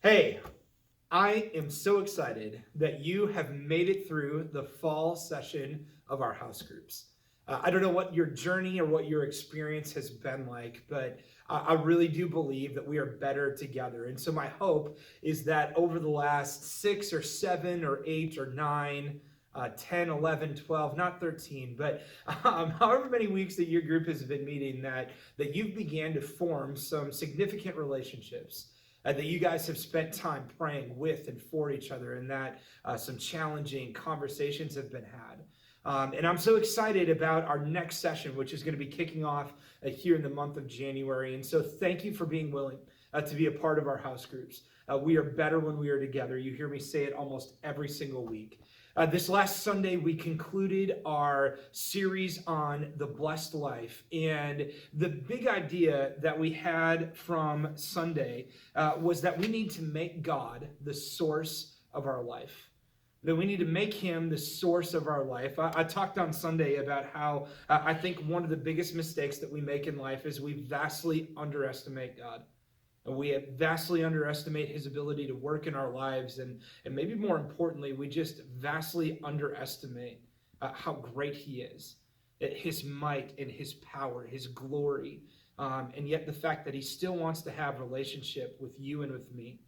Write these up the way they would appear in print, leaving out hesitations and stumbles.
Hey, I am so excited that you have made it through the fall session of our house groups. I don't know what your journey or what your experience has been like, but I really do believe that we are better together. And so, my hope is that over the last 6 or 7 or 8 or 9, 10, 11, 12, not 13, but however many weeks that your group has been meeting, that you've began to form some significant relationships, that you guys have spent time praying with and for each other, and that some challenging conversations have been had. And I'm so excited about our next session, which is going to be kicking off here in the month of January. And so thank you for being willing to be a part of our house groups. We are better when we are together. You hear me say it almost every single week. This last Sunday, we concluded our series on the blessed life. And the big idea that we had from Sunday was that we need to make God the source of our life. That we need to make him the source of our life. I talked on Sunday about how I think one of the biggest mistakes that we make in life is we vastly underestimate God. We vastly underestimate his ability to work in our lives. And maybe more importantly, we just vastly underestimate how great he is, his might and his power, his glory. And yet the fact that he still wants to have relationship with you and with me.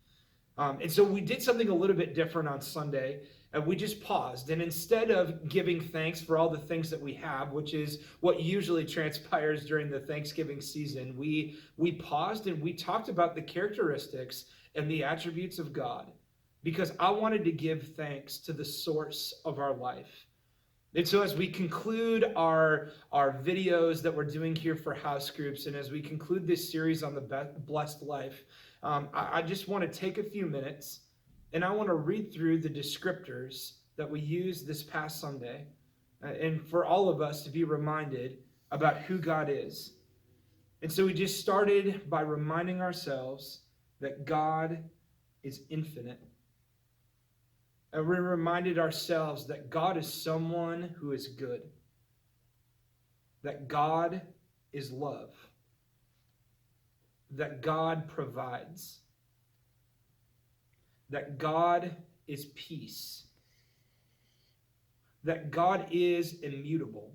And so we did something a little bit different on Sunday. We just paused. And instead of giving thanks for all the things that we have, which is what usually transpires during the Thanksgiving season, we paused and we talked about the characteristics and the attributes of God, because I wanted to give thanks to the source of our life. And so as we conclude our videos that we're doing here for house groups, and as we conclude this series on the blessed life, I just want to take a few minutes and I want to read through the descriptors that we used this past Sunday, and for all of us to be reminded about who God is. And so we just started by reminding ourselves that God is infinite. And we reminded ourselves that God is someone who is good, that God is love, that God provides, that God is peace, that God is immutable.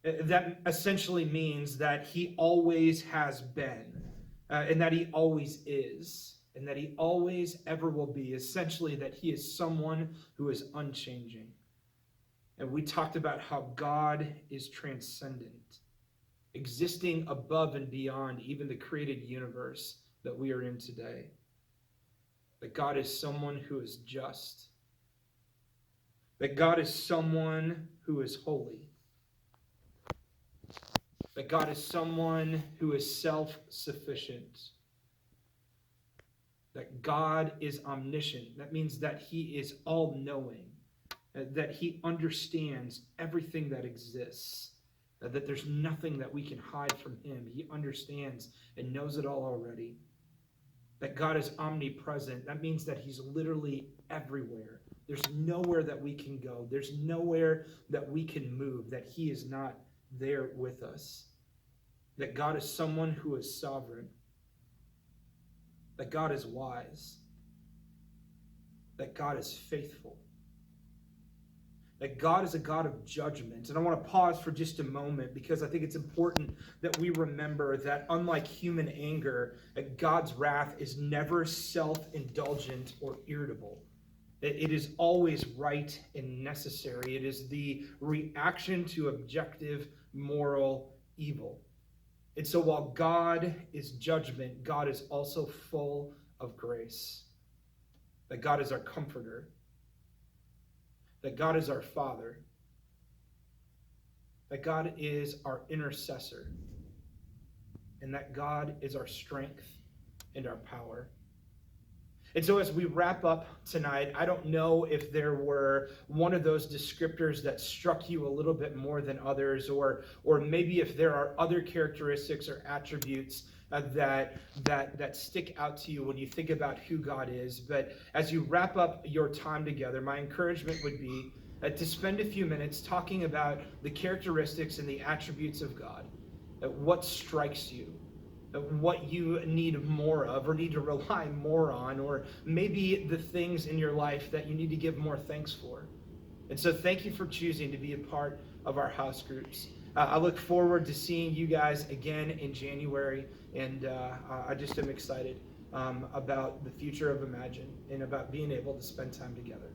That essentially means that he always has been, and that he always is, and that he always ever will be. Essentially, that he is someone who is unchanging. And we talked about how God is transcendent, existing above and beyond even the created universe that we are in today. That God is someone who is just. That God is someone who is holy. That God is someone who is self-sufficient. That God is omniscient. That means that he is all-knowing. That he understands everything that exists. That there's nothing that we can hide from him. He understands and knows it all already. That God is omnipresent. That means that he's literally everywhere. There's nowhere that we can go. There's nowhere that we can move that he is not there with us. That God is someone who is sovereign. That God is wise. That God is faithful. That God is a God of judgment. And I want to pause for just a moment, because I think it's important that we remember that unlike human anger, that God's wrath is never self-indulgent or irritable. It is always right and necessary. It is the reaction to objective moral evil. And so while God is judgment, God is also full of grace. That God is our comforter. That God is our Father. That God is our intercessor. And that God is our strength and our power. And so as we wrap up tonight, I don't know if there were one of those descriptors that struck you a little bit more than others, or maybe if there are other characteristics or attributes that stick out to you when you think about who God is. But as you wrap up your time together, my encouragement would be to spend a few minutes talking about the characteristics and the attributes of God. What strikes you? what you need more of or need to rely more on, or maybe the things in your life that you need to give more thanks for. And so thank you for choosing to be a part of our house groups. I look forward to seeing you guys again in January, and I just am excited about the future of Imagine and about being able to spend time together.